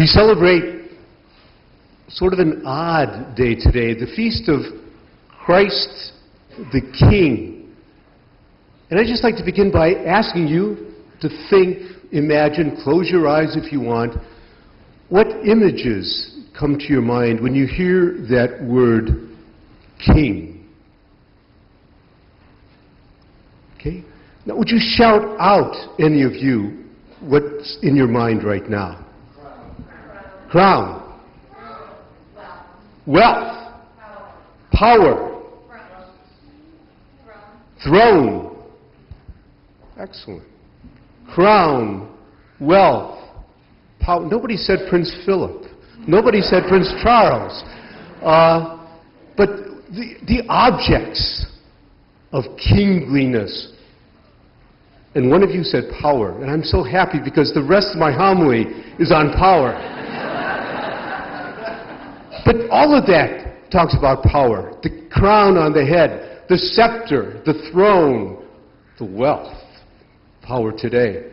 We celebrate sort of an odd day today, the feast of Christ the King. And I'd just like to begin by asking you to think, imagine, close your eyes if you want, what images come to your mind when you hear that word King? Okay? Now, would you shout out, any of you, what's in your mind right now? Crown. Wealth. Power. Throne. Excellent. Crown. Wealth. Power. Nobody said Prince Philip. Nobody said Prince Charles. But the objects of kingliness. And one of you said power. And I'm so happy because the rest of my homily is on power. But all of that talks about power. The crown on the head, the scepter, the throne, the wealth, power today.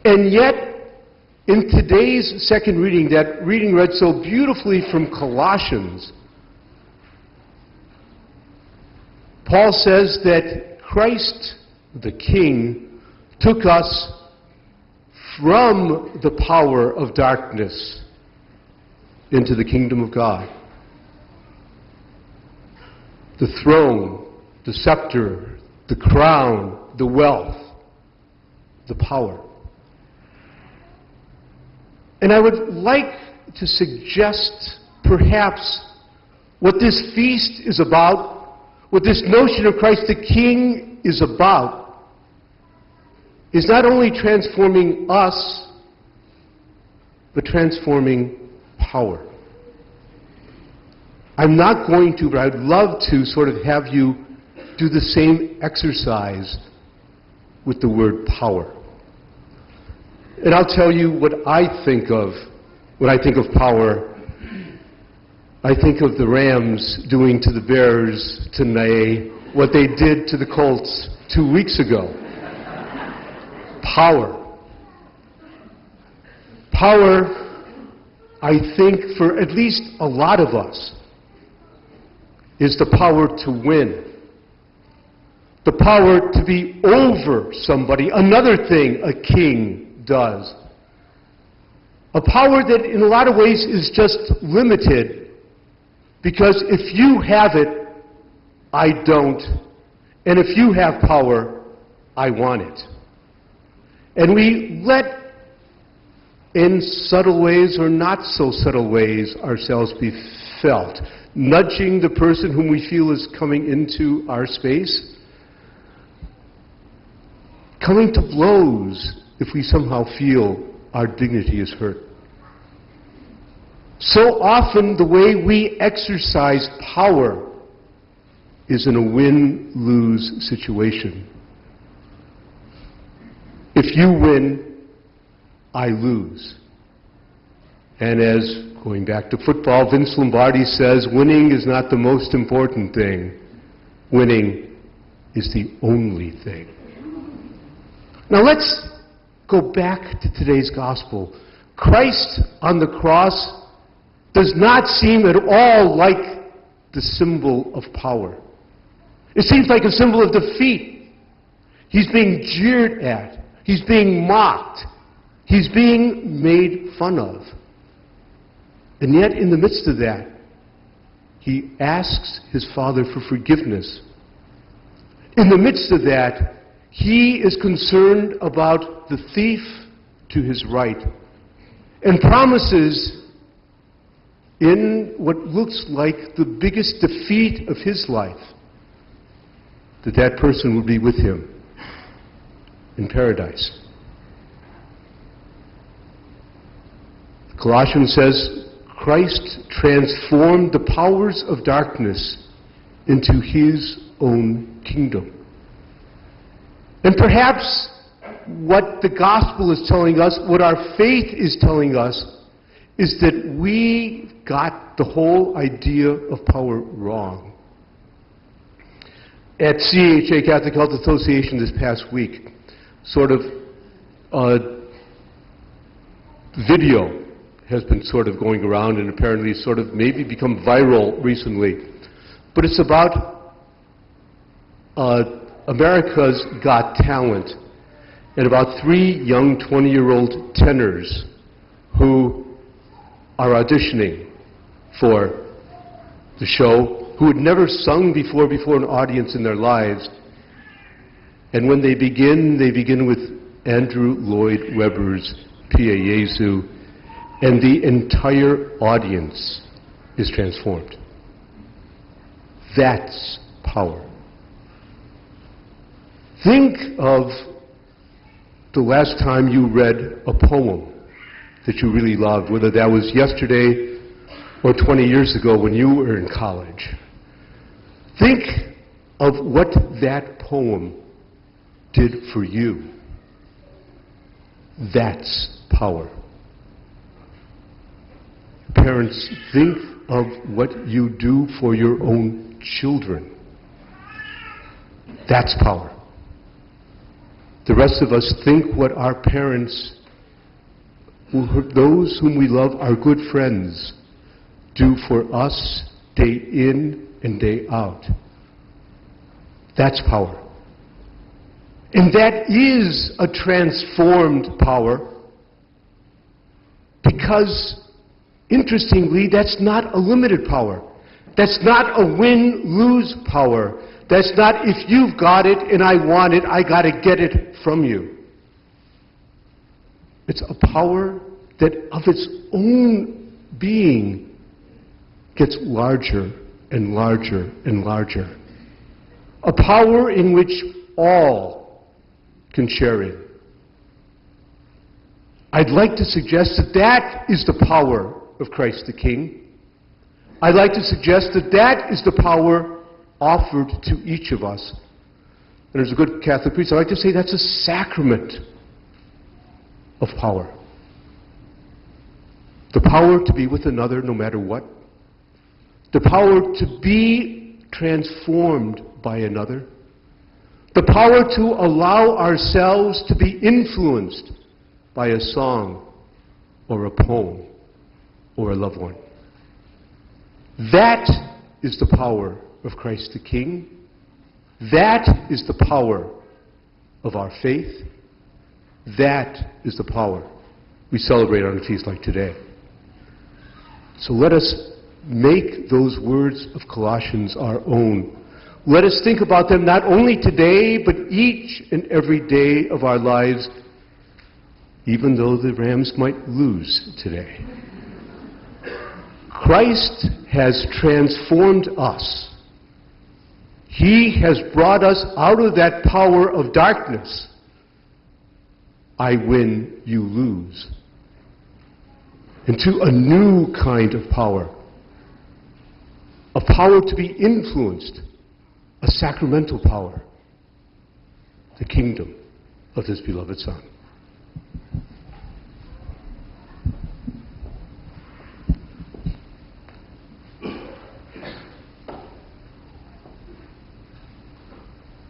And yet, in today's second reading, that reading read so beautifully from Colossians, Paul says that Christ, the King, took us from the power of darkness into the kingdom of God. The throne, the scepter, the crown, the wealth, the power. And I would like to suggest perhaps what this feast is about, what this notion of Christ the King is about, is not only transforming us, but transforming power. I'm not going to, but I'd love to sort of have you do the same exercise with the word power. And I'll tell you what I think of when I think of power. I think of the Rams doing to the Bears today what they did to the Colts 2 weeks ago. Power. Power, I think, for at least a lot of us, is the power to win. The power to be over somebody, another thing a king does. A power that in a lot of ways is just limited, because if you have it, I don't. And if you have power, I want it. And we let, in subtle ways or not so subtle ways, ourselves be felt, nudging the person whom we feel is coming into our space, coming to blows if we somehow feel our dignity is hurt. So often the way we exercise power is in a win-lose situation. If you win, I lose. And as, going back to football, Vince Lombardi says, winning is not the most important thing. Winning is the only thing. Now let's go back to today's gospel. Christ on the cross does not seem at all like the symbol of power. It seems like a symbol of defeat. He's being jeered at. He's being mocked. He's being made fun of. And yet, in the midst of that, he asks his Father for forgiveness. In the midst of that, he is concerned about the thief to his right and promises, in what looks like the biggest defeat of his life, that that person will be with him in paradise. Colossians says, Christ transformed the powers of darkness into his own kingdom. And perhaps what the gospel is telling us, what our faith is telling us, is that we got the whole idea of power wrong. At CHA, Catholic Health Association, this past week, sort of video has been sort of going around and apparently sort of maybe become viral recently. But it's about America's Got Talent and about 3 young 20-year-old tenors who are auditioning for the show, who had never sung before an audience in their lives. And when they begin with Andrew Lloyd Webber's Pie Jesu, and the entire audience is transformed. That's power. Think of the last time you read a poem that you really loved, whether that was yesterday or 20 years ago when you were in college. Think of what that poem did for you. That's power. Parents, think of what you do for your own children. That's power. The rest of us think what our parents, those whom we love, our good friends, do for us day in and day out. That's power. And that is a transformed power, because, interestingly, that's not a limited power. That's not a win-lose power. That's not, if you've got it and I want it, I got to get it from you. It's a power that of its own being gets larger and larger and larger. A power in which all can share in. I'd like to suggest that that is the power of Christ the King. I'd like to suggest that that is the power offered to each of us. And as a good Catholic priest, I like to say that's a sacrament of power. The power to be with another no matter what. The power to be transformed by another. The power to allow ourselves to be influenced by a song or a poem or a loved one. That is the power of Christ the King. That is the power of our faith. That is the power we celebrate on a feast like today. So let us make those words of Colossians our own. Let us think about them not only today, but each and every day of our lives, even though the Rams might lose today. Christ has transformed us. He has brought us out of that power of darkness. I win, you lose. Into a new kind of power. A power to be influenced. A sacramental power. The kingdom of His beloved Son.